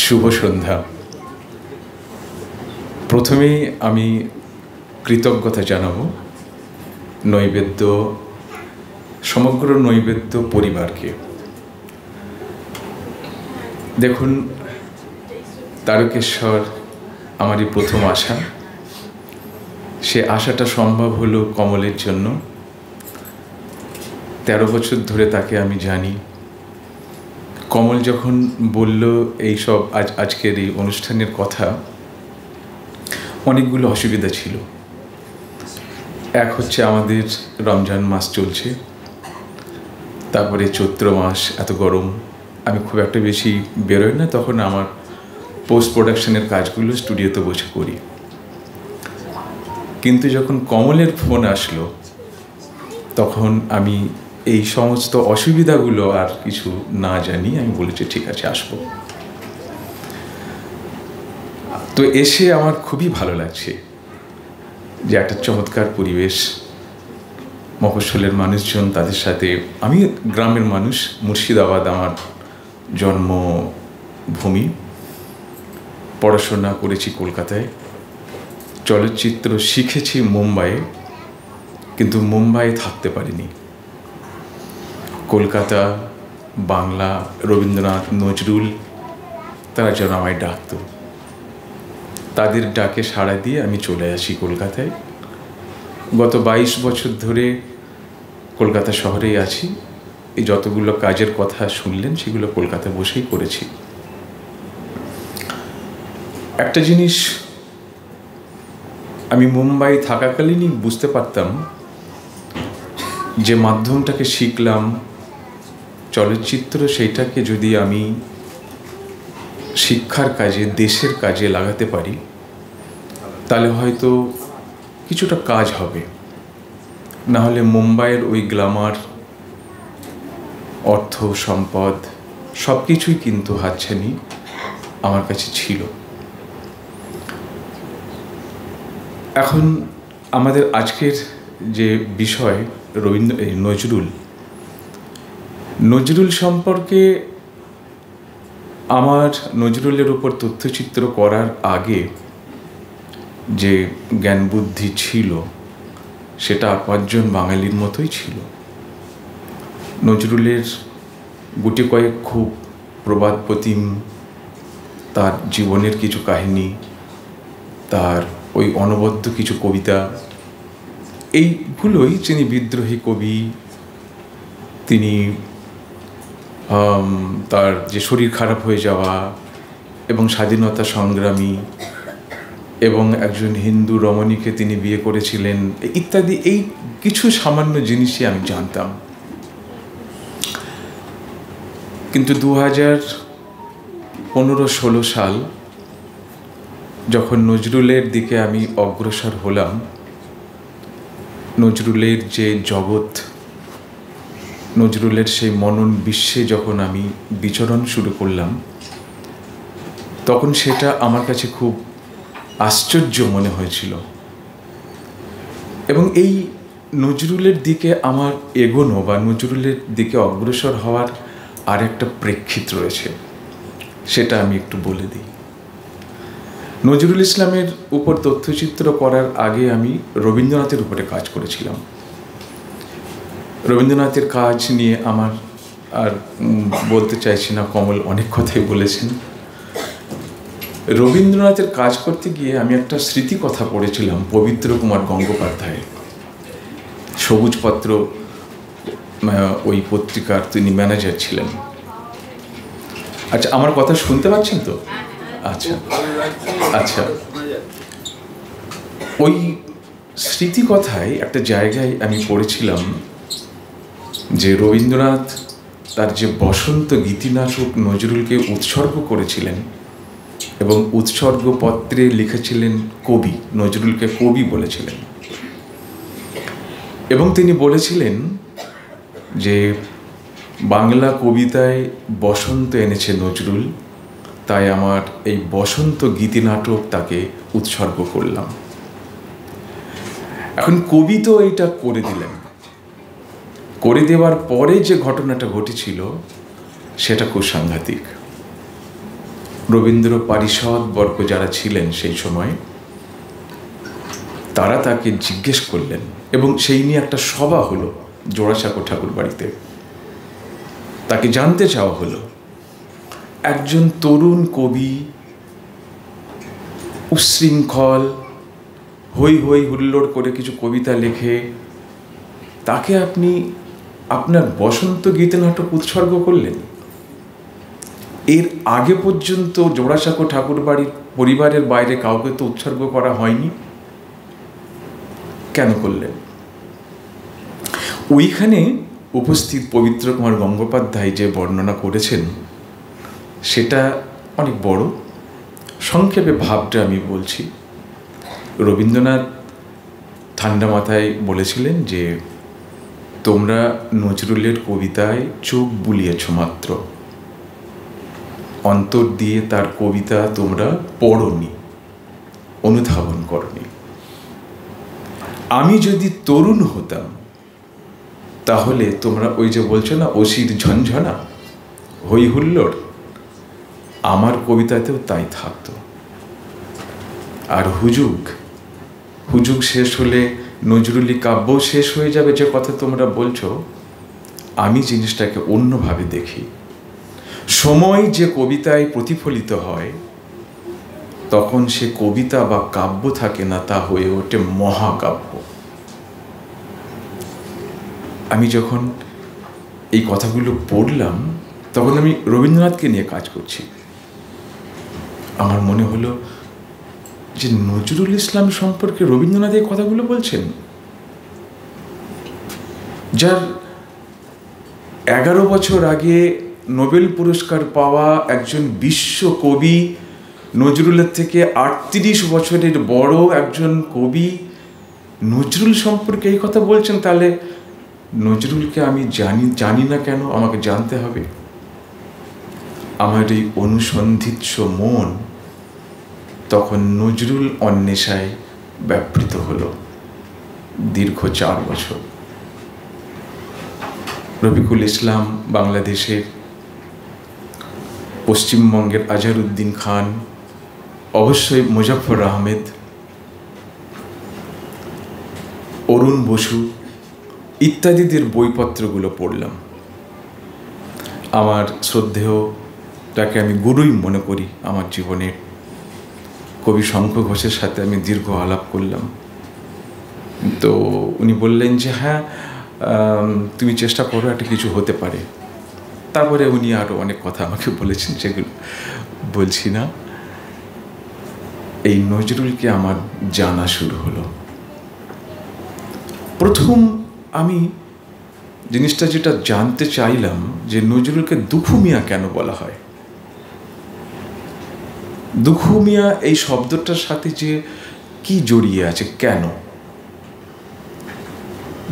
শুভ সন্ধ্যা। প্রথমেই আমি কৃতজ্ঞতা জানাবো নৈবেদ্য, সমগ্র নৈবেদ্য পরিবারকে। দেখুন, তারকেশ্বর আমারই প্রথম আশা। সে আশাটা সম্ভব হলো কমলের জন্য। 13 বছর ধরে তাকে আমি জানি। কমল যখন বলল এইসব আজকের এই অনুষ্ঠানের কথা, অনেকগুলো অসুবিধা ছিল। এক হচ্ছে আমাদের রমজান মাস চলছে, তারপরে চৈত্র মাস, এত গরম, আমি খুব একটা বেশি বেরোই না। তখন আমার পোস্ট প্রোডাকশনের কাজগুলো স্টুডিওতে বসে করি। কিন্তু যখন কমলের ফোন আসলো, তখন আমি এই সমস্ত অসুবিধাগুলো আর কিছু না জানি আমি বলেছি ঠিক আছে, আসবো। তো এসে আমার খুবই ভালো লাগছে যে একটা চমৎকার পরিবেশ, মফস্বলের মানুষজন, তাদের সাথে আমি গ্রামের মানুষ, মুর্শিদাবাদ আমার জন্মভূমি, পড়াশোনা করেছি কলকাতায়, চলচ্চিত্র শিখেছি মুম্বাইয়ে, কিন্তু মুম্বাইয়ে থাকতে পারিনি। কলকাতা, বাংলা, রবীন্দ্রনাথ, নজরুল, তারা যেন আমায় ডাকতো। তাদের ডাকে সাড়া দিয়ে আমি চলে আসি কলকাতায়। গত 22 বছর ধরে কলকাতা শহরেই আছি। এই যতগুলো কাজের কথা শুনলেন সেগুলো কলকাতা বসেই করেছি। একটা জিনিস আমি মুম্বাই থাকাকালীনই বুঝতে পারতাম, যে মাধ্যমটাকে শিখলাম চলচ্চিত্র, সেইটাকে যদি আমি শিক্ষার কাজে, দেশের কাজে লাগাতে পারি, তাহলে হয়তো কিছুটা কাজ হবে। না হলে মুম্বাইয়ের ওই গ্ল্যামার, অর্থ সম্পদ সব কিছুই কিন্তু হাতছানি আমার কাছে ছিল। এখন আমাদের আজকের যে বিষয় নজরুল সম্পর্কে আমার নজরুলের উপর তথ্যচিত্র করার আগে যে জ্ঞান বুদ্ধি ছিল, সেটা পাঁচজন বাঙালির মতোই ছিল। নজরুলের গুটি কয়েক খুব প্রবাদপ্রতিম, তার জীবনের কিছু কাহিনী, তার ওই অনবদ্য কিছু কবিতা, এইগুলোই, তিনি বিদ্রোহী কবি, তিনি তার যে শরীর খারাপ হয়ে যাওয়া এবং স্বাধীনতা সংগ্রামী, এবং একজন হিন্দু রমণীকে তিনি বিয়ে করেছিলেন, ইত্যাদি, এই কিছু সামান্য জিনিসই আমি জানতাম। কিন্তু 2015-16 সাল যখন নজরুলের দিকে আমি অগ্রসর হলাম, নজরুলের যে জগৎ, নজরুলের সেই মনন বিশ্বে যখন আমি বিচরণ শুরু করলাম, তখন সেটা আমার কাছে খুব আশ্চর্য মনে হয়েছিল। এবং এই নজরুলের দিকে আমার এগোনো বা নজরুলের দিকে অগ্রসর হওয়ার আর একটা প্রেক্ষিত রয়েছে, সেটা আমি একটু বলে দিই। নজরুল ইসলামের উপর তথ্যচিত্র করার আগে আমি রবীন্দ্রনাথের উপরে কাজ করেছিলাম। রবীন্দ্রনাথের কাজ নিয়ে আমার আর বলতে চাইছি না, কমল অনেক কথাই বলেছেন। রবীন্দ্রনাথের কাজ করতে গিয়ে আমি একটা স্মৃতি কথা পড়েছিলাম পবিত্র কুমার গঙ্গোপাধ্যায়ের, সবুজপত্র ওই পত্রিকার তিনি ম্যানেজার ছিলেন। আচ্ছা, আমার কথা শুনতে পাচ্ছেন তো? আচ্ছা আচ্ছা, ওই স্মৃতি কথায় একটা জায়গায় আমি পড়েছিলাম যে রবীন্দ্রনাথ তার যে বসন্ত গীতিনাটক নজরুলকে উৎসর্গ করেছিলেন, এবং উৎসর্গপত্রে লিখেছিলেন কবি, নজরুলকে কবি বলেছিলেন। এবং তিনি বলেছিলেন যে বাংলা কবিতায় বসন্ত এনেছে নজরুল, তাই আমার এই বসন্ত গীতিনাটক তাকে উৎসর্গ করলাম। এখন কবি তো এইটা করে দিলেন, করে দেওয়ার পরে যে ঘটনাটা ঘটেছিল সেটা খুব সাংঘাতিক। রবীন্দ্র পারিষদ বর্গ যারা ছিলেন সেই সময়, তারা তাকে জিজ্ঞেস করলেন, এবং সেই নিয়ে একটা সভা হলো জোড়াসাঁকো ঠাকুর বাড়িতে। তাকে জানতে চাওয়া হলো, একজন তরুণ কবি, উচ্ছৃঙ্খল, হই হই হুল্লোড় করে কিছু কবিতা লেখে, তাকে আপনি আপনার বসন্ত গীতে নাটক উৎসর্গ করলেন। এর আগে পর্যন্ত জোড়াসাঁকো ঠাকুর বাড়ির পরিবারের বাইরে কাউকে তো উৎসর্গ করা হয়নি, কেন করলেন? ওইখানে উপস্থিত পবিত্র কুমার গঙ্গোপাধ্যায় যে বর্ণনা করেছেন সেটা অনেক বড়। সংক্ষেপে ভাবটা আমি বলছি। রবীন্দ্রনাথ ঠান্ডা মাথায় বলেছিলেন যে, তোমরা নজরুলের কবিতায় চোখ বুলিয়েছ মাত্র, অন্তর দিয়ে তার কবিতা তোমরা পড়নি, অনুধাবন করনি। আমি যদি তরুণ হতাম তাহলে তোমরা ওই যে বলছো না অসির ঝনঝনা, হই হুল্লোড়, আমার কবিতাতেও তাই থাকতো। আর হুজুগ শেষ হলে নজরুলি কাব্য শেষ হয়ে যাবে, যে কথা তোমরা বলছো, আমি জিনিসটাকে অন্যভাবে দেখি। সময় যে কবিতায় প্রতিফলিত হয়, তখন সে কবিতা বা কাব্য থাকে না, তা হয়ে ওঠে মহাকাব্য। আমি যখন এই কথাগুলো পড়লাম, তখন আমি রবীন্দ্রনাথকে নিয়ে কাজ করছি। আমার মনে হলো যে নজরুল ইসলাম সম্পর্কে রবীন্দ্রনাথ এই কথাগুলো বলছেন, যার 11 বছর আগে নোবেল পুরস্কার পাওয়া একজন বিশ্ব কবি, নজরুলের থেকে 38 বছরের বড় একজন কবি নজরুল সম্পর্কে এই কথা বলছেন। তাহলে নজরুলকে আমি জানি না কেন? আমাকে জানতে হবে। আমার এই অনুসন্ধিৎস মন তখন নজরুল অন্বেষায় ব্যাপৃত হলো দীর্ঘ 4 বছর। রফিকুল ইসলাম বাংলাদেশের, পশ্চিমবঙ্গের আজহারউদ্দিন খান, অবশ্যই মুজাফফর আহমেদ, অরুণ বসু ইত্যাদিদের বইপত্রগুলো পড়লাম। আমার শ্রদ্ধেয়, তাকে আমি গুরুই মনে করি আমার জীবনে, কবি শঙ্খ ঘোষের সাথে আমি দীর্ঘ আলাপ করলাম। তো উনি বললেন যে হ্যাঁ, তুমি চেষ্টা করো, একটা কিছু হতে পারে। তারপরে উনি আরও অনেক কথা আমাকে বলেছেন, সেগুলো বলছি না। এই নজরুলকে আমার জানা শুরু হলো। প্রথম আমি জিনিসটা যেটা জানতে চাইলাম, যে নজরুলকে দুখু মিয়া কেন বলা হয়। দুখু মিয়া এই শব্দটার সাথে যে কি জড়িয়ে আছে, কেন?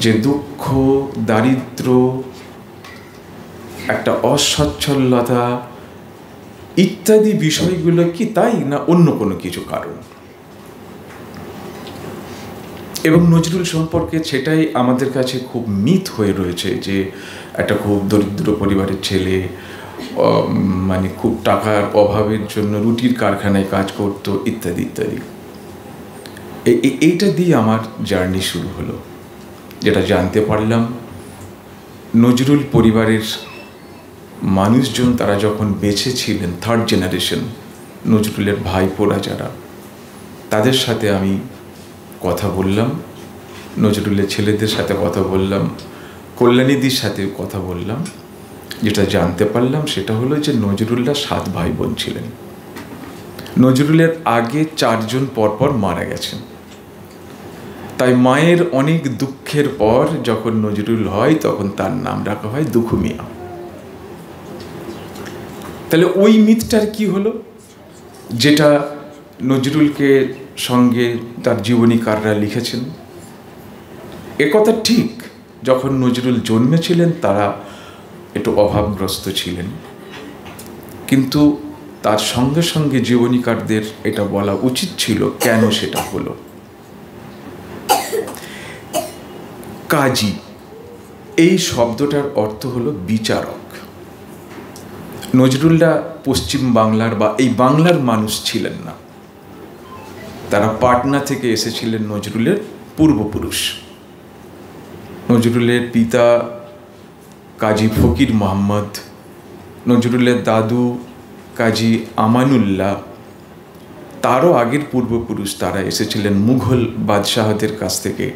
যে দুঃখ, দারিদ্র, একটা অসচ্ছলতা ইত্যাদি বিষয়গুলো কি তাই, না অন্য কোনো কিছু কারণ? এবং নজরুল সম্পর্কে সেটাই আমাদের কাছে খুব মিথ হয়ে রয়েছে, যে একটা খুব দরিদ্র পরিবারের ছেলে, মানে খুব টাকার অভাবের জন্য রুটির কারখানায় কাজ করত, ইত্যাদি ইত্যাদি। এইটা দিয়ে আমার জার্নি শুরু হলো। যেটা জানতে পারলাম, নজরুল পরিবারের মানুষজন তারা যখন বেঁচে ছিলেন, 3rd জেনারেশন, নজরুলের ভাইপোরা যারা, তাদের সাথে আমি কথা বললাম, নজরুলের ছেলেদের সাথে কথা বললাম, কল্যাণীদির সাথে কথা বললাম। যেটা জানতে পারলাম সেটা হলো যে নজরুলরা 7 ভাই বোন ছিলেন। নজরুলের আগে 4 জন পরপর মারা গেছেন। তাই মায়ের অনেক দুঃখের পর যখন নজরুল হয়, তখন তার নাম রাখা হয় দুখু মিয়া। তাহলে ওই মিথটার কি হলো, যেটা নজরুলকে সঙ্গে তার জীবনীকাররা লিখেছেন। একথা ঠিক, যখন নজরুল জন্মেছিলেন তারা একটু অভাবগ্রস্ত ছিলেন, কিন্তু তার সঙ্গে সঙ্গে জীবনীকারদের এটা বলা উচিত ছিল কেন সেটা হলো। কাজী এই শব্দটার অর্থ হলো বিচারক। নজরুলরা পশ্চিম বাংলার বা এই বাংলার মানুষ ছিলেন না, তারা পাটনা থেকে এসেছিলেন নজরুলের পূর্বপুরুষ। নজরুলের পিতা কাজী ফকির মোহাম্মদ, নজরুলের দাদু কাজী আমানুল্লাহ, তারও আগের পূর্বপুরুষ তারা এসেছিলেন মুঘল বাদশাহদের কাছ থেকে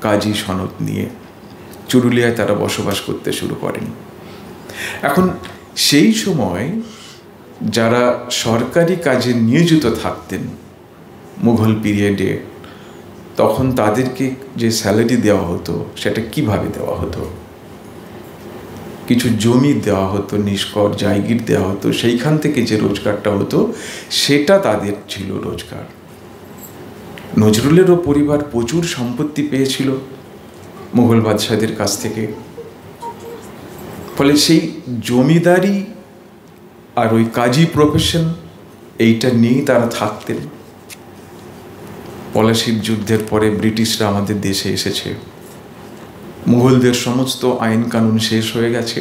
কাজী সনদ নিয়ে। চুরুলিয়ায় তারা বসবাস করতে শুরু করেন। এখন সেই সময় যারা সরকারি কাজে নিয়োজিত থাকতেন মুঘল পিরিয়ডে, তখন তাদেরকে যে স্যালারি দেওয়া হতো সেটা কিভাবে দেওয়া হতো? কিছু জমি দেওয়া হতো, নিষ্কর জায়গির দেওয়া হতো, সেইখান থেকে যে রোজগারটা হতো সেটা তাদের ছিল রোজগার। নজরুলেরও পরিবার প্রচুর সম্পত্তি পেয়েছিল মুঘল বাদশাহদের কাছ থেকে। ফলে সেই জমিদারি আর ওই কাজী প্রফেশন এইটা নিয়েই তারা থাকতেন। পলাশির যুদ্ধের পরে ব্রিটিশরা আমাদের দেশে এসেছে, মুঘলদের সমস্ত আইন কানুন শেষ হয়ে গেছে,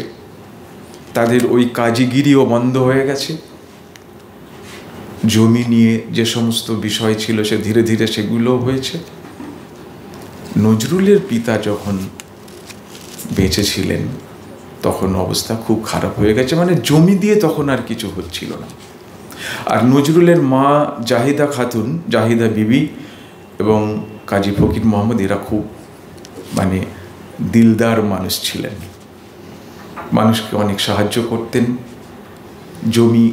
তাদের ওই কাজীগিরিও বন্ধ হয়ে গেছে। জমি নিয়ে যে সমস্ত বিষয় ছিল সে ধীরে ধীরে সেগুলো হয়েছে। নজরুলের পিতা যখন বেঁচে ছিলেন তখন অবস্থা খুব খারাপ হয়ে গেছে, মানে জমি দিয়ে তখন আর কিছু হচ্ছিল না। আর নজরুলের মা জাহিদা খাতুন, জাহিদা বিবি এবং কাজী ফকির মোহাম্মদ এরা খুব মানে দিলদার মানুষ ছিলেন, মানুষকে অনেক সাহায্য করতেন। জমি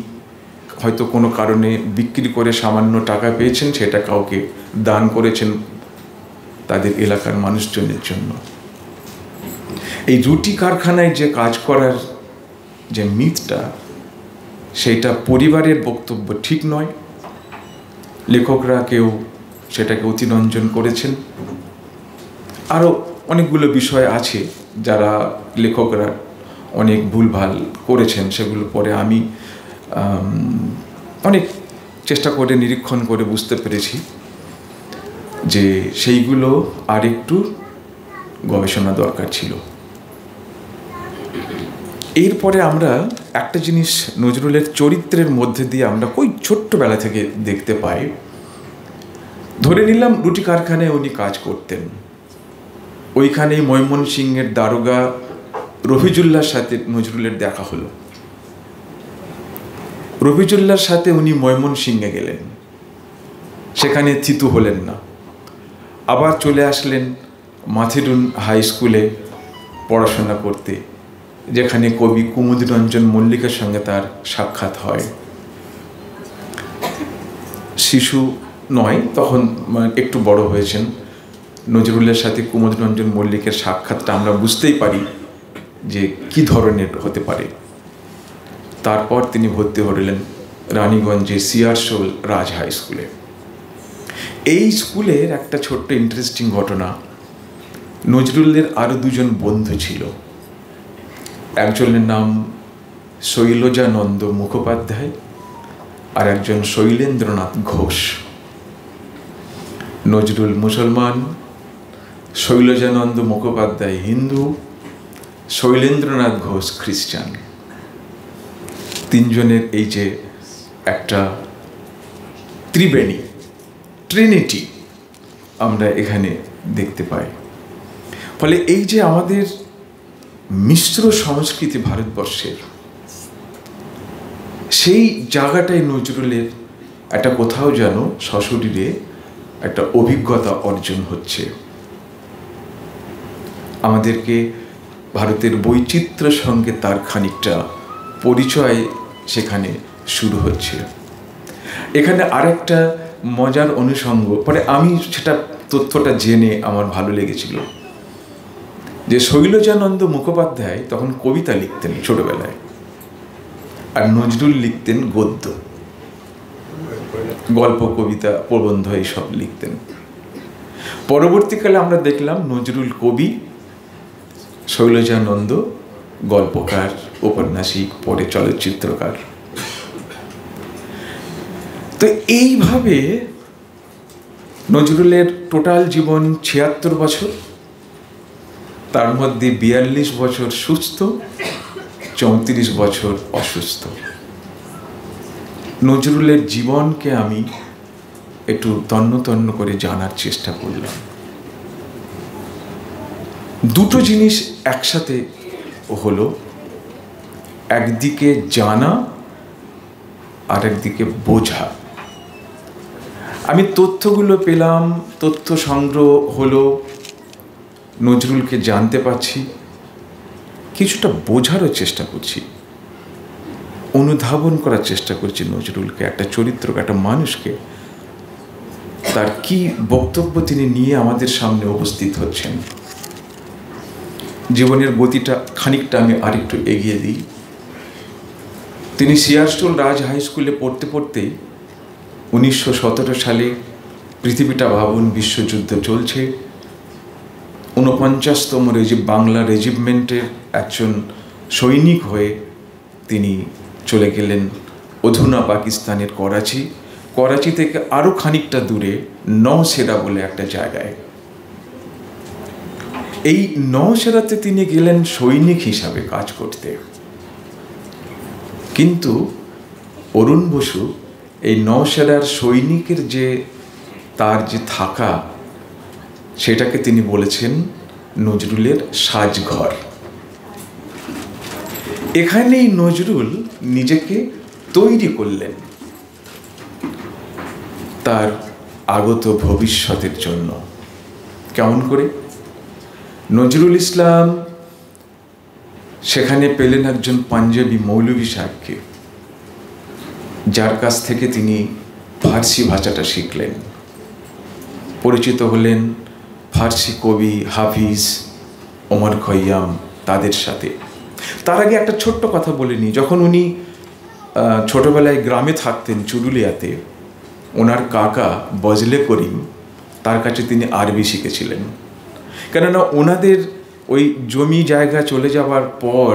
হয়তো কোনো কারণে বিক্রি করে সামান্য টাকা পেয়েছেন, সেটা কাউকে দান করেছেন তাদের এলাকার মানুষজনের জন্য। এই রুটি কারখানায় যে কাজ করার যে মিথটা, সেইটা পরিবারের বক্তব্য ঠিক নয়। লেখকরা কেউ সেটাকে অতিরঞ্জন করেছেন। আরও অনেকগুলো বিষয় আছে যারা লেখকরা অনেক ভুলভাল করেছেন, সেগুলো পরে আমি অনেক চেষ্টা করে নিরীক্ষণ করে বুঝতে পেরেছি যে সেইগুলো আর একটু গবেষণা দরকার ছিল। এরপরে আমরা একটা জিনিস নজরুলের চরিত্রের মধ্যে দিয়ে আমরা ওই ছোট্টবেলা থেকে দেখতে পাই। ধরে নিলাম রুটি কারখানায় উনি কাজ করতেন, ওইখানেই ময়মনসিংহের দারোগা রফিজুল্লাহর সাথে নজরুলের দেখা হলো। রফিজুল্লাহর সাথে উনি ময়মনসিংহে গেলেন, সেখানে থিতু হলেন না, আবার চলে আসলেন মাথিরুন হাই স্কুলে পড়াশোনা করতে, যেখানে কবি কুমুদরঞ্জন মল্লিকের সঙ্গে তার সাক্ষাৎ হয়। শিশু নয়, তখন একটু বড় হয়েছেন। নজরুলের সাথে কুমুদরঞ্জন মল্লিকের সাক্ষাৎটা আমরা বুঝতেই পারি যে কি ধরনের হতে পারে। তারপর তিনি ভর্তি হলেন রানীগঞ্জে সিআরশোল রাজ হাই স্কুলে। এই স্কুলের একটা ছোট্ট ইন্টারেস্টিং ঘটনা, নজরুলের আরও দুজন বন্ধু ছিল। একজনের নাম শৈলজানন্দ মুখোপাধ্যায় আর একজন শৈলেন্দ্রনাথ ঘোষ। নজরুল মুসলমান, শৈলজানন্দ মুখোপাধ্যায় হিন্দু, শৈলেন্দ্রনাথ ঘোষ খ্রিস্টান। তিনজনের এই যে একটা ত্রিবেণী, ট্রিনিটি আমরা এখানে দেখতে পাই। ফলে এই যে আমাদের মিশ্র সংস্কৃতি ভারতবর্ষের, সেই জায়গাটায় নজরুলের একটা কোথাও যেন সশরীরে একটা অভিজ্ঞতা অর্জন হচ্ছে। আমাদেরকে ভারতের বৈচিত্র্যের সঙ্গে তার খানিকটা পরিচয় সেখানে শুরু হচ্ছে। এখানে আরেকটা মজার অনুষঙ্গ, পরে আমি সেটা তথ্যটা জেনে আমার ভালো লেগেছিল যে শৈলজানন্দ মুখোপাধ্যায় তখন কবিতা লিখতেন ছোটবেলায়, আর নজরুল লিখতেন গদ্য, গল্প, কবিতা, প্রবন্ধ এইসব লিখতেন। পরবর্তীকালে আমরা দেখলাম নজরুল কবি, শৈলজানন্দ গল্পকার, ঔপন্যাসিক, পরে চলচ্চিত্রকার। তো এইভাবে নজরুলের টোটাল জীবন ৭৬ বছর, তার মধ্যে ৪২ বছর সুস্থ, ৩৪ বছর অসুস্থ। নজরুলের জীবনকে আমি একটু তন্ন তন্ন করে জানার চেষ্টা করলাম। দুটো জিনিস একসাথে হলো, একদিকে জানা আর একদিকে বোঝা। আমি তথ্যগুলো পেলাম, তথ্য সংগ্রহ হলো, নজরুলকে জানতে পারছি, কিছুটা বোঝারও চেষ্টা করছি, অনুধাবন করার চেষ্টা করছি নজরুলকে, একটা চরিত্রকে, একটা মানুষকে, তার কি বক্তব্য তিনি নিয়ে আমাদের সামনে উপস্থিত হচ্ছেন। জীবনের গতিটা খানিকটা আমি আরেকটু এগিয়ে দিই। তিনি সিয়ারস্টোল রাজ হাই স্কুলে পড়তে পড়তেই 1917 সালে পৃথিবীটা ভাবুন, বিশ্বযুদ্ধ চলছে, 49তম বাংলা রেজিমেন্টের একজন সৈনিক হয়ে তিনি চলে গেলেন অধুনা পাকিস্তানের করাচি। করাচি থেকে আরও খানিকটা দূরে নওশেরা বলে একটা জায়গায়। এই নওশেরাতে তিনি গেলেন সৈনিক হিসাবে কাজ করতে। কিন্তু অরুণ বসু এই নওশেরার সৈনিকের যে তার যে থাকা, সেটাকে তিনি বলেছেন নজরুলের সাজঘর। এখানেই নজরুল নিজেকে তৈরি করলেন তার আগত ভবিষ্যতের জন্য। কেমন করে? নজরুল ইসলাম সেখানে পেলেন একজন পাঞ্জাবি মৌলভী সাহেবকে, যার কাছ থেকে তিনি ফার্সি ভাষাটা শিখলেন, পরিচিত হলেন ফার্সি কবি হাফিজ, ওমর খৈয়াম, তাদের সাথে। তার আগে একটা ছোট্ট কথা বলে নিই। যখন উনি ছোটবেলায় গ্রামে থাকতেন চুরুলিয়াতে, ওনার কাকা বজলে করিম, তার কাছে তিনি আরবি শিখেছিলেন। কেননা ওনাদের ওই জমি জায়গা চলে যাওয়ার পর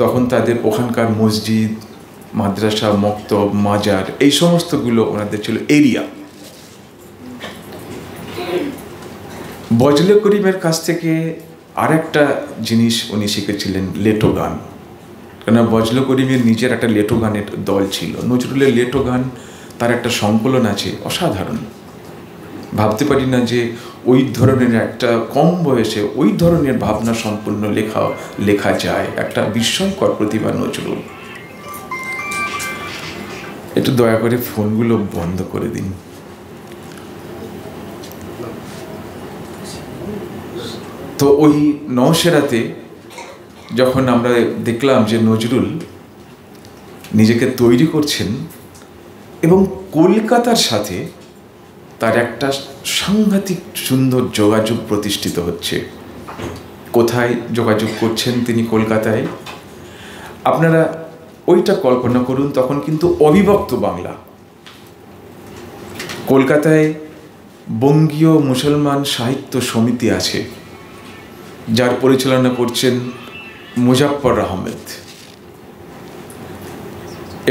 তখন তাদের ওখানকার মসজিদ, মাদ্রাসা, মক্তব, মাজার, এই সমস্তগুলো ওনাদের ছিল এরিয়া। বজলে করিমের কাছ থেকে আরেকটা জিনিস উনি শিখেছিলেন, লেটো গান। কেননা বজলে করিমের নিজের একটা লেটো গানের দল ছিল। নজরুলের লেটো গান তার একটা সংকলন আছে, অসাধারণ। ভাবতে পারি না যে ওই ধরনের একটা কম বয়সে ওই ধরনের ভাবনা সম্পূর্ণ লেখা যায়। একটা বিস্ময়কর প্রতিভা নজরুল। একটু দয়া করে ফোনগুলো বন্ধ করে দিন। তো ওই নওশেরাতে যখন আমরা দেখলাম যে নজরুল নিজেকে তৈরি করছেন এবং কলকাতার সাথে তার একটা সাংঘাতিক সুন্দর যোগাযোগ প্রতিষ্ঠিত হচ্ছে। কোথায় যোগাযোগ করছেন তিনি? কলকাতায়। আপনারা ওইটা কল্পনা করুন, তখন কিন্তু অবিভক্ত বাংলা। কলকাতায় বঙ্গীয় মুসলমান সাহিত্য সমিতি আছে, যার পরিচালনা করছেন মুজাফফর আহমেদ,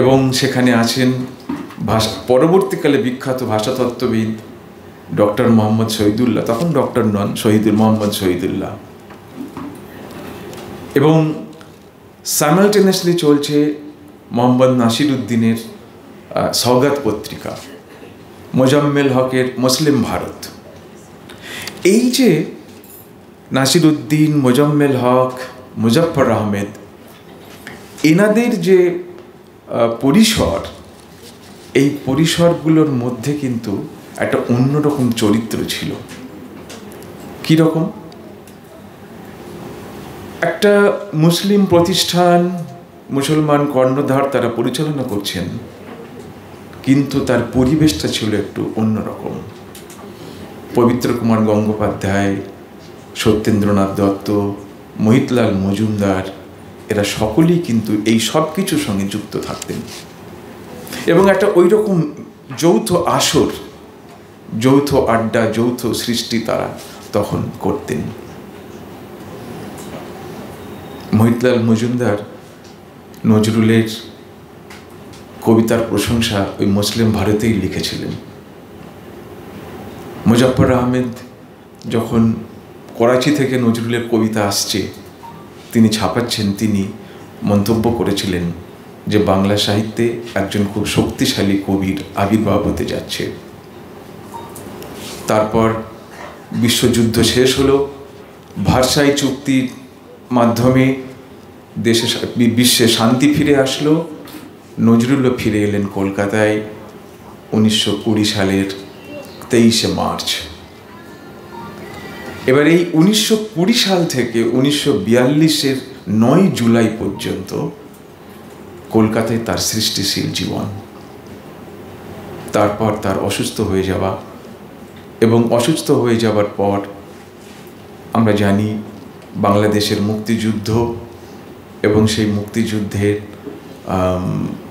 এবং সেখানে আছেন পরবর্তীকালে বিখ্যাত ভাষাতত্ত্ববিদ ডক্টর মোহাম্মদ শহীদুল্লাহ, তখন ডক্টর নন, মোহাম্মদ শহীদুল্লাহ। এবং সাইমালটেনিয়াসলি চলছে মোহাম্মদ নাসির উদ্দিনের সওগাত পত্রিকা, মোজাম্মেল হকের মুসলিম ভারত। এই যে নাসির উদ্দিন, মোজাম্মেল হক, মুজাফফর আহমেদ, এনাদের যে পরিসর, এই পরিসরগুলোর মধ্যে কিন্তু একটা অন্যরকম চরিত্র ছিল। কীরকম? একটা মুসলিম প্রতিষ্ঠান, মুসলমান কর্ণধার তারা পরিচালনা করছেন, কিন্তু তার পরিবেশটা ছিল একটু অন্যরকম। পবিত্র কুমার গঙ্গোপাধ্যায়, সত্যেন্দ্রনাথ দত্ত, মহিতলাল মজুমদার, এরা সকলেই কিন্তু এই সব কিছুর সঙ্গে যুক্ত থাকতেন এবং একটা ওই রকম যৌথ আসর, যৌথ আড্ডা, যৌথ সৃষ্টি তারা তখন করতেন। মহিতলাল মজুমদার নজরুলের কবিতার প্রশংসা ওই মুসলিম ভারতেই লিখেছিলেন। মুজাফফর আহমেদ যখন করাচি থেকে নজরুলের কবিতা আসছে, তিনি ছাপাচ্ছেন, তিনি মন্তব্য করেছিলেন যে বাংলা সাহিত্যে একজন খুব শক্তিশালী কবির আবির্ভাব হতে যাচ্ছে। তারপর বিশ্বযুদ্ধ শেষ হলো, ভার্সাই চুক্তির মাধ্যমে বিশ্বে শান্তি ফিরে আসলো। নজরুলও ফিরে এলেন কলকাতায় 1920 সালের 23শে মার্চ। এবার এই 1920 সাল থেকে 1942-এর 9 জুলাই পর্যন্ত কলকাতায় তার সৃষ্টিশীল জীবন। তারপর তার অসুস্থ হয়ে যাওয়া, এবং অসুস্থ হয়ে যাওয়ার পর আমরা জানি বাংলাদেশের মুক্তিযুদ্ধ, এবং সেই মুক্তিযুদ্ধের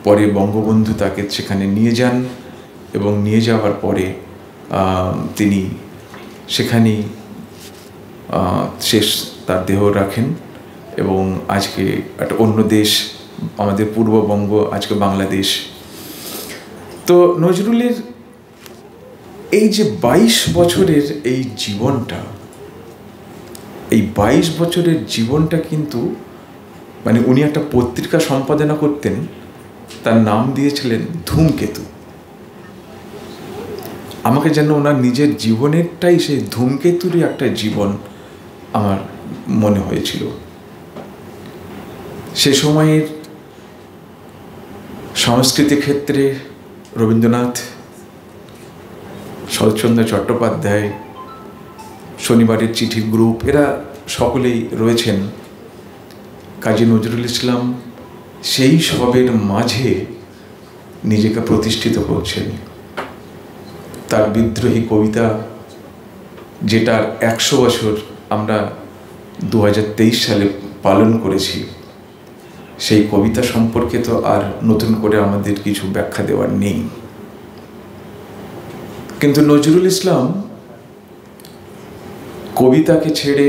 পরে বঙ্গবন্ধু তাকে সেখানে নিয়ে যান, এবং নিয়ে যাওয়ার পরে তিনি সেখানেই শেষ তার দেহ রাখেন। এবং আজকে একটা অন্য দেশ, আমাদের পূর্ববঙ্গ, আজকে বাংলাদেশ। তো নজরুলের এই যে 22 বছরের এই জীবনটা, এই 22 বছরের জীবনটা কিন্তু মানে উনি একটা পত্রিকা সম্পাদনা করতেন, তার নাম দিয়েছিলেন ধূমকেতু। আমাকে যেন ওনার নিজের জীবনেরটাই সেই ধূমকেতুরই একটা জীবন আমার মনে হয়েছিল। সে সময়ের সংস্কৃতি ক্ষেত্রে রবীন্দ্রনাথ, শরৎচন্দ্র চট্টোপাধ্যায়, শনিবারের চিঠির গ্রুপ, এরা সকলেই রয়েছেন। কাজী নজরুল ইসলাম সেই সবের মাঝে নিজেকে প্রতিষ্ঠিত করছেন। তার বিদ্রোহী কবিতা, যেটার 100 বছর আমরা 2023 সালে পালন করেছি, সেই কবিতা সম্পর্কে তো আর নতুন করে আমাদের কিছু ব্যাখ্যা দেওয়ার নেই। কিন্তু নজরুল ইসলাম কবিতাকে ছেড়ে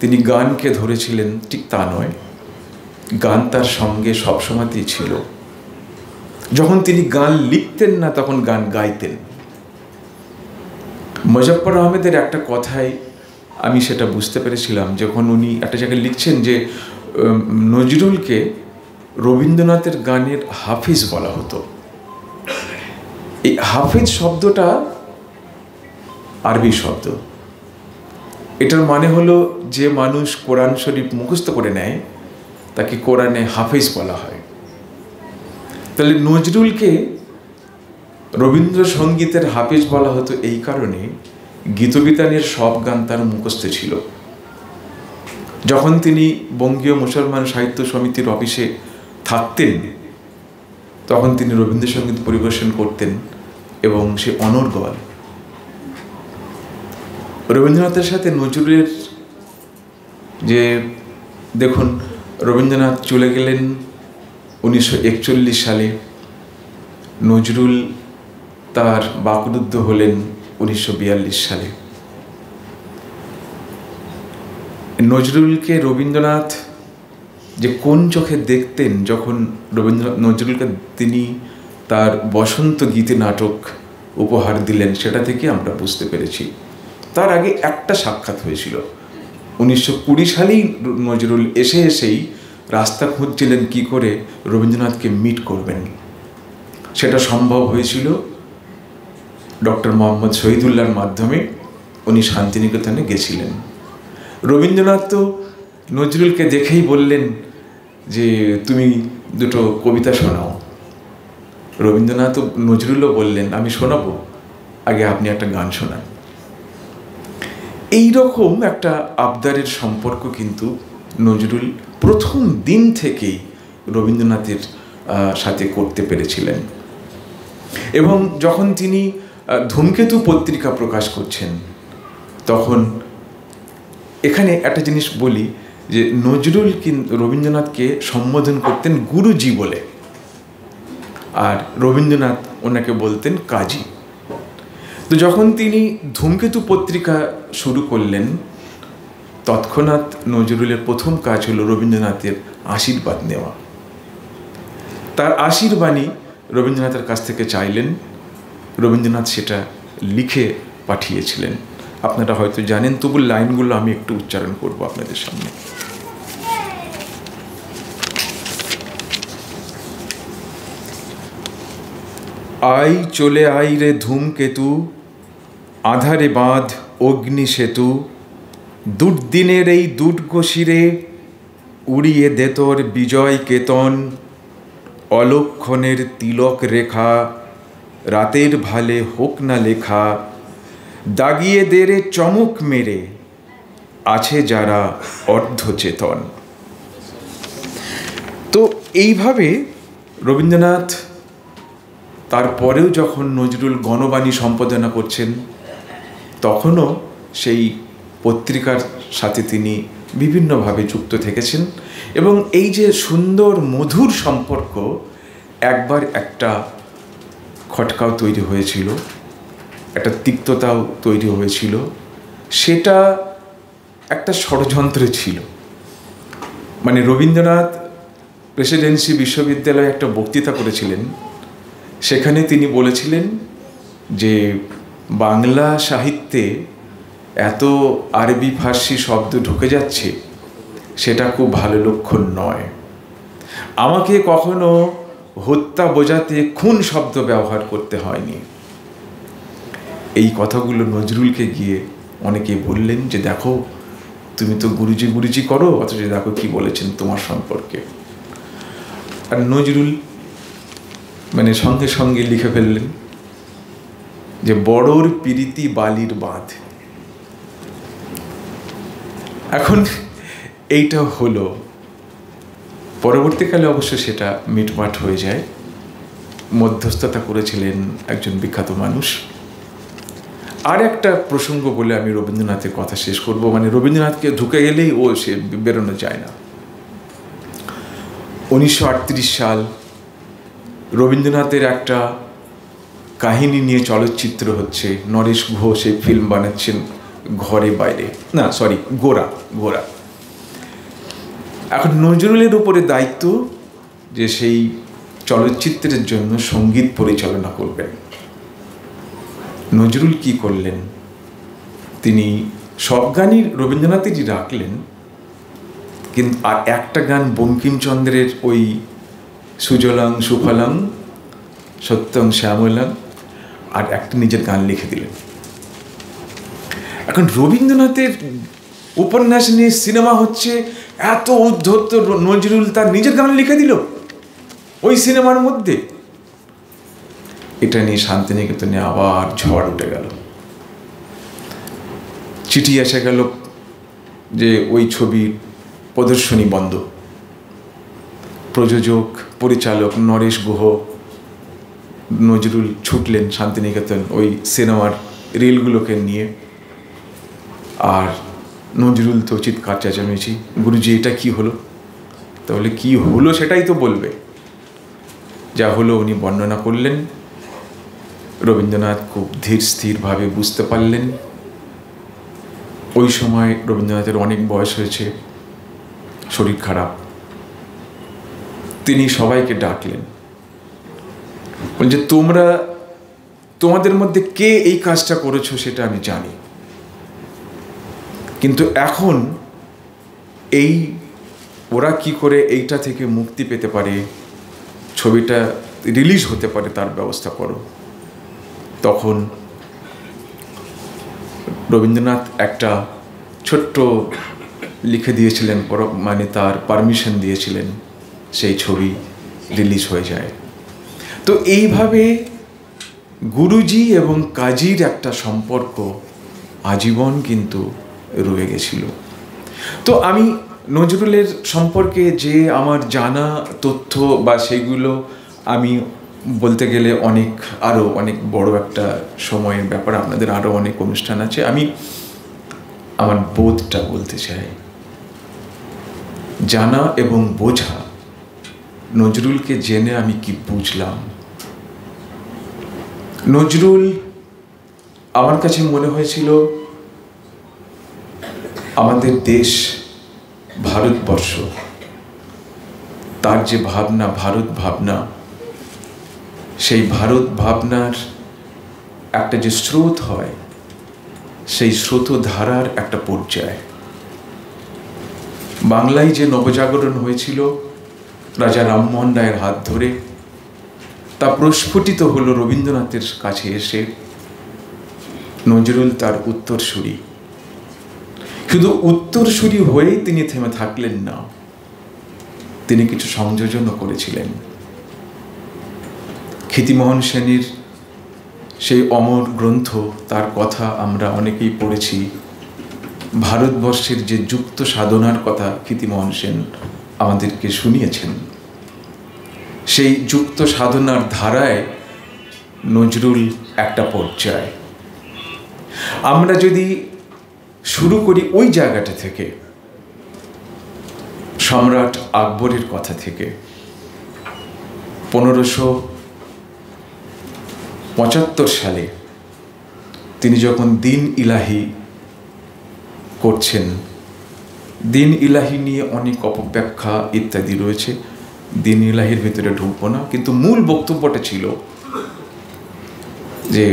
তিনি গানকে ধরেছিলেন, ঠিক তা নয়। গান তার সঙ্গে সবসময়তেই ছিল। যখন তিনি গান লিখতেন না, তখন গান গাইতেন। মুজাফফর আহমেদের একটা কথায় আমি সেটা বুঝতে পেরেছিলাম, যখন উনি একটা জায়গায় লিখছেন যে নজরুলকে রবীন্দ্রনাথের গানের হাফিজ বলা হতো। এই হাফিজ শব্দটা আরবি শব্দ। এটার মানে হলো যে মানুষ কোরআন শরীফ মুখস্থ করে নেয় তাকে কোরআনে হাফিজ বলা হয়। তাহলে নজরুলকে রবীন্দ্রসঙ্গীতের হাফিজ বলা হতো এই কারণে, গীতবিতানের সব গান তার মুখস্থ ছিল। যখন তিনি বঙ্গীয় মুসলমান সাহিত্য সমিতির অফিসে থাকতেন, তখন তিনি রবীন্দ্রসঙ্গীত পরিবেশন করতেন, এবং সে অনর্গল। রবীন্দ্রনাথের সাথে নজরুলের যে, দেখুন, রবীন্দ্রনাথ চলে গেলেন 1941 সালে, নজরুল তার বাকরুদ্ধ হলেন 1942 সালে। নজরুলকে রবীন্দ্রনাথ যে কোন চোখে দেখতেন, যখন নজরুলকে তিনি তার বসন্ত গীতি নাটক উপহার দিলেন, সেটা থেকে আমরা বুঝতে পেরেছি। তার আগে একটা সাক্ষাৎ হয়েছিল 1920 সালেই। নজরুল এসেই রাস্তা খুঁজছিলেন কি করে রবীন্দ্রনাথকে মিট করবেন। সেটা সম্ভব হয়েছিল ডক্টর মোহাম্মদ শহীদুল্লাহর মাধ্যমে। উনি শান্তিনিকেতনে গেছিলেন। রবীন্দ্রনাথ তো নজরুলকে দেখেই বললেন যে তুমি দুটো কবিতা শোনাও। রবীন্দ্রনাথ নজরুলও বললেন আমি শোনাবো, আগে আপনি একটা গান শোনান। এইরকম একটা আবদারের সম্পর্ক কিন্তু নজরুল প্রথম দিন থেকেই রবীন্দ্রনাথের সাথে করতে পেরেছিলেন। এবং যখন তিনি ধূমকেতু পত্রিকা প্রকাশ করছেন, তখন এখানে একটা জিনিস বলি যে নজরুল রবীন্দ্রনাথকে সম্বোধন করতেন গুরুজি বলে, আর রবীন্দ্রনাথ ওনাকে বলতেন কাজী। তো যখন তিনি ধূমকেতু পত্রিকা শুরু করলেন, তৎক্ষণাৎ নজরুলের প্রথম কাজ হলো রবীন্দ্রনাথের আশীর্বাদ নেওয়া। তার আশীর্বাণী রবীন্দ্রনাথের কাছ থেকে চাইলেন। রবীন্দ্রনাথ সেটা লিখে পাঠিয়েছিলেন। আপনারা হয়তো জানেন, তবু লাইনগুলো আমি একটু উচ্চারণ করব আপনাদের সামনে। আই চলে আই রে ধূমকেতু, আধারে বাঁধ অগ্নি সেতু, দুর্দিনের এই দুর্গশিরে উড়িয়ে দে তোর বিজয় কেতন, অলক্ষণের তিলক রেখা রাতের ভালে হোক না লেখা, দাগিয়ে দে রে চমক মেরে আছে যারা অর্ধচেতন। তো এইভাবে রবীন্দ্রনাথ তারপরেও যখন নজরুল গণবাণী সম্পাদনা করছেন তখনও সেই পত্রিকার সাথে তিনি বিভিন্নভাবে যুক্ত থেকেছেন এবং এই যে সুন্দর মধুর সম্পর্ক, একবার একটা খটকাও তৈরি হয়েছিল, একটা তিক্ততাও তৈরি হয়েছিল, সেটা একটা ষড়যন্ত্র ছিল। মানে রবীন্দ্রনাথ প্রেসিডেন্সি বিশ্ববিদ্যালয়ে একটা বক্তৃতা করেছিলেন, সেখানে তিনি বলেছিলেন যে বাংলা সাহিত্যে এত আরবি ফার্সি শব্দ ঢুকে যাচ্ছে, সেটা খুব ভালো লক্ষণ নয়। আমাকে কখনো হত্যা বোঝাতে খুন শব্দ ব্যবহার করতে হয়নি। এই কথাগুলো নজরুলকে গিয়ে অনেকে বললেন যে দেখো, তুমি তো গুরুজি গুরুজি করো, অথচ দেখো কি বলেছেন তোমার সম্পর্কে। আর নজরুল মানে সঙ্গে সঙ্গে লিখে ফেললেন যে বড়র পিরিতি বালির বাঁধ। এখন এইটা হলো, পরবর্তীকালে অবশ্য সেটা মিটমাট হয়ে যায়। মধ্যস্থতা করেছিলেন একজন বিখ্যাত মানুষ। আর একটা প্রসঙ্গ বলে আমি রবীন্দ্রনাথের কথা শেষ করব। মানে রবীন্দ্রনাথকে ঢুকে গেলেই সে বেরোনো যায় না। 1938 সাল, রবীন্দ্রনাথের একটা কাহিনী নিয়ে চলচ্চিত্র হচ্ছে, নরেশ গুহ সেই ফিল্ম বানাচ্ছেন ঘরে বাইরে, না সরি গোরা। এখন নজরুলের উপরে দায়িত্ব যে সেই চলচ্চিত্রের জন্য সঙ্গীত পরিচালনা করবেন। নজরুল কি করলেন, তিনি সব গানই রবীন্দ্রনাথেরই রাখলেন, কিন্তু আর একটা গান বঙ্কিমচন্দ্রের ওই সুজলাং সুফলাং সত্যং শ্যামলাং, আর একটা নিজের গান লিখে দিলেন। এখন রবীন্দ্রনাথের উপন্যাস নিয়ে সিনেমা হচ্ছে, এত উদ্ধত নজরুল তার নিজের গান লিখে দিল ওই সিনেমার মধ্যে। এটা নিয়ে শান্তিনিকেতনে আবার ঝড় উঠে গেল। চিঠি এসে গেল যে ওই ছবির প্রদর্শনী বন্ধ। প্রযোজক পরিচালক নরেশ গুহ, নজরুল ছুটলেন শান্তিনিকেতন ওই সিনেমার রিলগুলোকে নিয়ে। আর নজরুল তো চিৎকার চেঁচামেচি, গুরুজি এটা কি হলো? তাহলে কি হলো সেটাই তো বলবে। যা হলো উনি বর্ণনা করলেন। রবীন্দ্রনাথ খুব ধীর স্থিরভাবে বুঝতে পারলেন। ওই সময় রবীন্দ্রনাথের অনেক বয়স হয়েছে, শরীর খারাপ। তিনি সবাইকে ডাকলেন, বলছে তোমাদের মধ্যে কে এই কাজটা করেছো সেটা আমি জানি, কিন্তু এখন এই ওরা কি করে এইটা থেকে মুক্তি পেতে পারে, ছবিটা রিলিজ হতে পারে, তার ব্যবস্থা করো। তখন রবীন্দ্রনাথ একটা ছোট্ট লিখে দিয়েছিলেন, মানে তার পারমিশন দিয়েছিলেন, সেই ছবি রিলিজ হয়ে যায়। তো এইভাবে গুরুজি এবং কাজীর একটা সম্পর্ক আজীবন কিন্তু রয়ে গেছিল। তো আমি নজরুলের সম্পর্কে যে আমার জানা তথ্য বা সেগুলো আমি বলতে গেলে আরও অনেক বড় একটা সময়ের ব্যাপার, আপনাদের আরও অনেক অনুষ্ঠান আছে। আমি আমার বোধটা বলতে চাই, জানা এবং বোঝা। নজরুলকে জেনে আমি কি বুঝলাম? নজরুল আমার কাছে মনে হয়েছিল আমাদের দেশ ভারতবর্ষ, তার যে ভাবনা, ভারত ভাবনা, সেই ভারত ভাবনার একটা যে স্রোত হয়, সেই স্রোতধারার একটা পর্যায়। বাংলায় যে নবজাগরণ হয়েছিল রাজা রামমোহন রায়ের হাত ধরে, তা প্রস্ফুটিত হলো রবীন্দ্রনাথের কাছে এসে। নজরুল তার উত্তরসূরি, শুধু উত্তরসূরি হয়েই তিনি থেমে থাকলেন না, তিনি কিছু সংযোজনও করেছিলেন। ক্ষিতিমোহন সেনের সেই অমর গ্রন্থ, তার কথা আমরা অনেকেই পড়েছি। ভারতবর্ষের যে যুক্ত সাধনার কথা ক্ষিতিমোহন সেন আমাদেরকে শুনিয়েছেন, সেই যুক্ত সাধনার ধারায় নজরুল একটা পর্যায়। আমরা যদি শুরু করি ওই জায়গাটা থেকে, সম্রাট আকবরের কথা থেকে, 1575 সালে তিনি যখন দিন ইলাহি করছেন, দিন ইলাহি নিয়ে অনেক অপব্যাখ্যা ইত্যাদি রয়েছে, দিন ইলাহির ভিতরে ঢুকবো না, কিন্তু মূল বক্তব্যটা ছিল যে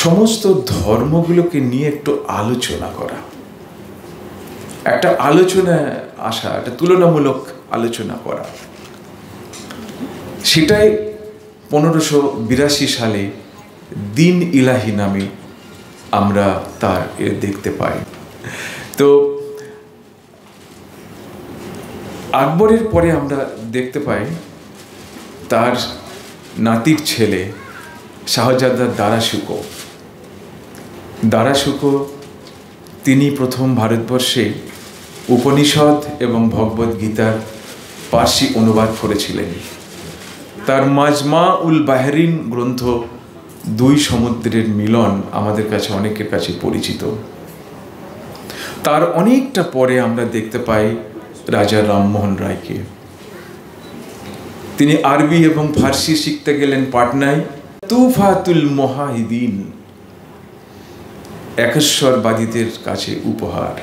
সমস্ত ধর্মগুলোকে নিয়ে একটু আলোচনা করা, একটা আলোচনা আসা, একটা তুলনামূলক আলোচনা করা। সেটাই 1582 সালে দিন ইলাহি নামে আমরা তার দেখতে পাই। তো আকবরের পরে আমরা দেখতে পাই তার নাতির ছেলে শাহজাদা দারাশুকো, তিনি প্রথম ভারতবর্ষে উপনিষদ এবং ভগবদ গীতার পার্সি অনুবাদ করেছিলেন। তার মাজমা উল বাহরিন গ্রন্থ, দুই সমুদ্রের মিলন, আমাদের কাছে অনেকের কাছে পরিচিত। তার অনেকটা পরে আমরা দেখতে পাই রাজা রামমোহন রায়কে। তিনি আরবি এবং ফার্সি শিখতে গেলেন পাটনায়। তুফাতুল মুহাহিদিন, একেশ্বরবাদীদের কাছে উপহার,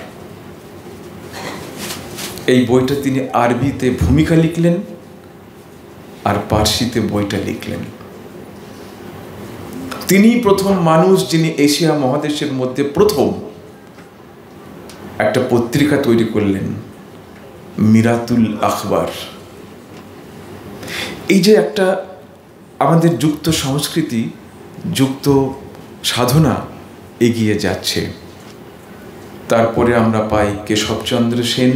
এই বইটা তিনি আরবিতে ভূমিকা লিখলেন আর পার্সিতে বইটা লিখলেন। তিনি প্রথম মানুষ যিনি এশিয়া মহাদেশের মধ্যে প্রথম একটা পত্রিকা তৈরি করলেন, মিরাতুল আখবার। এই যে একটা আমাদের যুক্ত সংস্কৃতি, যুক্ত সাধনা এগিয়ে যাচ্ছে। তারপরে আমরা পাই কেশবচন্দ্র সেন,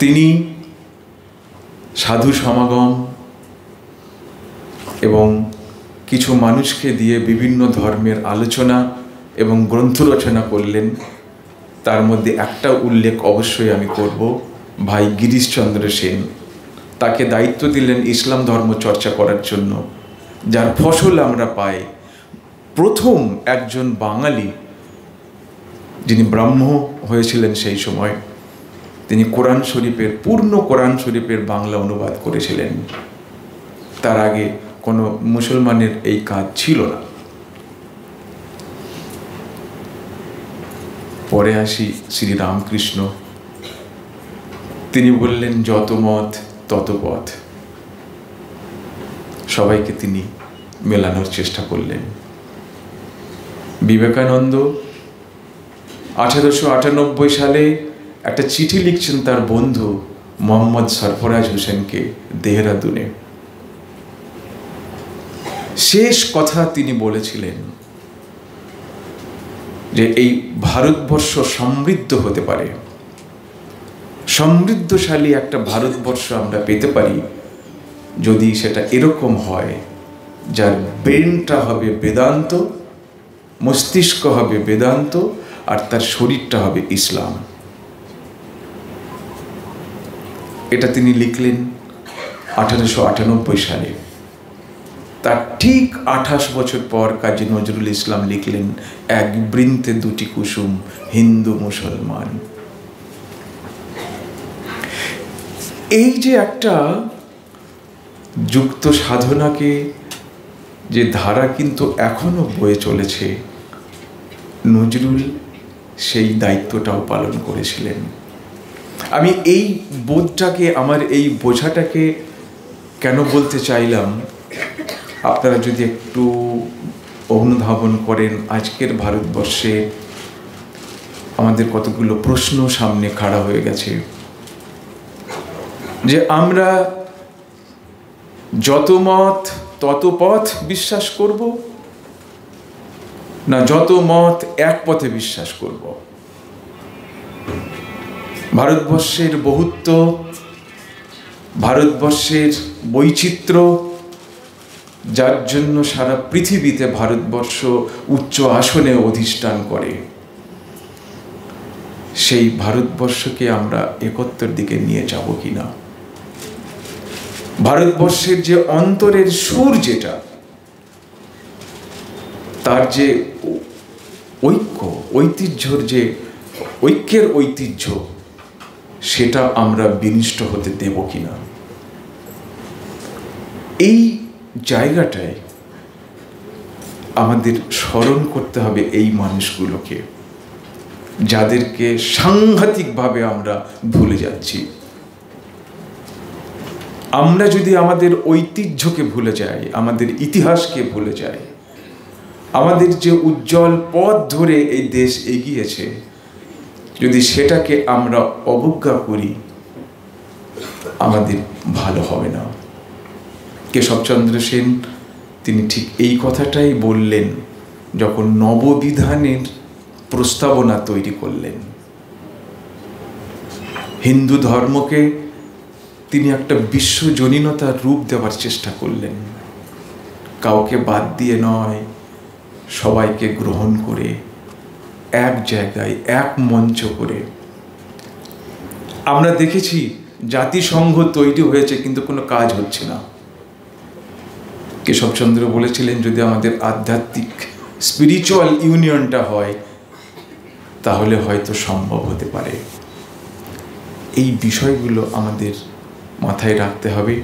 তিনি সাধু সমাগম এবং কিছু মানুষকে দিয়ে বিভিন্ন ধর্মের আলোচনা এবং গ্রন্থ রচনা করলেন। তার মধ্যে একটা উল্লেখ অবশ্যই আমি করব, ভাই গিরিশচন্দ্র সেন। তাকে দায়িত্ব দিলেন ইসলাম ধর্ম চর্চা করার জন্য, যার ফসল আমরা পাই প্রথম একজন বাঙালি যিনি ব্রাহ্ম হয়েছিলেন সেই সময়, তিনি কোরআন শরীফের, পূর্ণ কোরআন শরীফের বাংলা অনুবাদ করেছিলেন। তার আগে কোনো মুসলমানের এই কাজ ছিল না। পরে আসি শ্রী রামকৃষ্ণ, তিনি বললেন যত মত তত পথ, সবাইকে তিনি মেলানোর চেষ্টা করলেন। বিবেকানন্দ 1898 সালে একটা চিঠি লিখছেন তার বন্ধু মোহাম্মদ সরফরাজ হোসেনকে দেহরাদুনে। শেষ কথা তিনি বলেছিলেন যে এই ভারতবর্ষ সমৃদ্ধ হতে পারে, সমৃদ্ধশালী একটা ভারতবর্ষ আমরা পেতে পারি যদি সেটা এরকম হয়, যার ব্রেনটা হবে বেদান্ত, মস্তিষ্ক হবে বেদান্ত, আর তার শরীরটা হবে ইসলাম। এটা তিনি লিখলেন 1898 সালে। তার ঠিক 28 বছর পর কাজী নজরুল ইসলাম লিখলেন এক বৃন্তে দুটি কুসুম, হিন্দু মুসলমান। এই যে একটা যুক্ত সাধনাকে যে ধারা কিন্তু এখনো বয়ে চলেছে, নজরুল সেই দায়িত্বটাও পালন করেছিলেন। আমি এই বোধটাকে, আমার এই বোঝাটাকে কেন বলতে চাইলাম, আপনারা যদি একটু অনুধাবন করেন, আজকের ভারতবর্ষে আমাদের কতগুলো প্রশ্ন সামনে খাড়া হয়ে গেছে যে আমরা যত মত তত পথ বিশ্বাস করব, না যত মত এক পথে বিশ্বাস করব? ভারতবর্ষের বহুত্ব, ভারতবর্ষের বৈচিত্র্য, যার জন্য সারা পৃথিবীতে ভারতবর্ষ উচ্চ আসনে অধিষ্ঠান করে, সেই ভারতবর্ষকে আমরা একত্বের দিকে নিয়ে যাব কিনা? ভারতবর্ষের যে অন্তরের সুর, যেটা তার যে ঐতিহ্যর যে ঐক্যের ঐতিহ্য, সেটা আমরা বিনষ্ট হতে দেব কিনা? এই জায়গাটায় আমাদের স্মরণ করতে হবে এই মানুষগুলোকে, যাদেরকে সাংঘাতিকভাবে আমরা ভুলে যাচ্ছি। আমরা যদি আমাদের ঐতিহ্যকে ভুলে যাই, আমাদের ইতিহাসকে ভুলে যাই, আমাদের যে উজ্জ্বল পথ ধরে এই দেশ এগিয়েছে, যদি সেটাকে আমরা অবজ্ঞা করি, আমাদের ভালো হবে না। কেশবচন্দ্র সেন তিনি ঠিক এই কথাটাই বললেন যখন নববিধানের প্রস্তাবনা তৈরি করলেন। হিন্দু ধর্মকে তিনি একটা বিশ্বজনীনতার রূপ দেওয়ার চেষ্টা করলেন, কাউকে বাদ দিয়ে নয়, সবাইকে গ্রহণ করে এক জায়গায় এক মঞ্চ করে। আমরা দেখেছি জাতিসংঘ তৈরি হয়েছে, কিন্তু কোনো কাজ হচ্ছে না। কেশবচন্দ্র বলেছিলেন, যদি আমাদের আধ্যাত্মিক স্পিরিচুয়াল ইউনিয়নটা হয়, তাহলে হয়তো সম্ভব হতে পারে। এই বিষয়গুলো আমাদের মাথায় রাখতে হবে।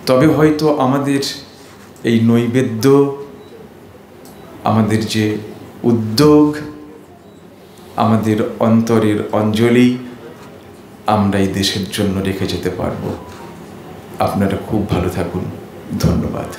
তবে হয়তো আমাদের এই নৈবেদ্য, আমাদের যে উদ্যোগ, আমাদের অন্তরের অঞ্জলি আমরা এই দেশের জন্য রেখে যেতে পারবো। আপনারা খুব ভালো থাকুন। ধন্যবাদ।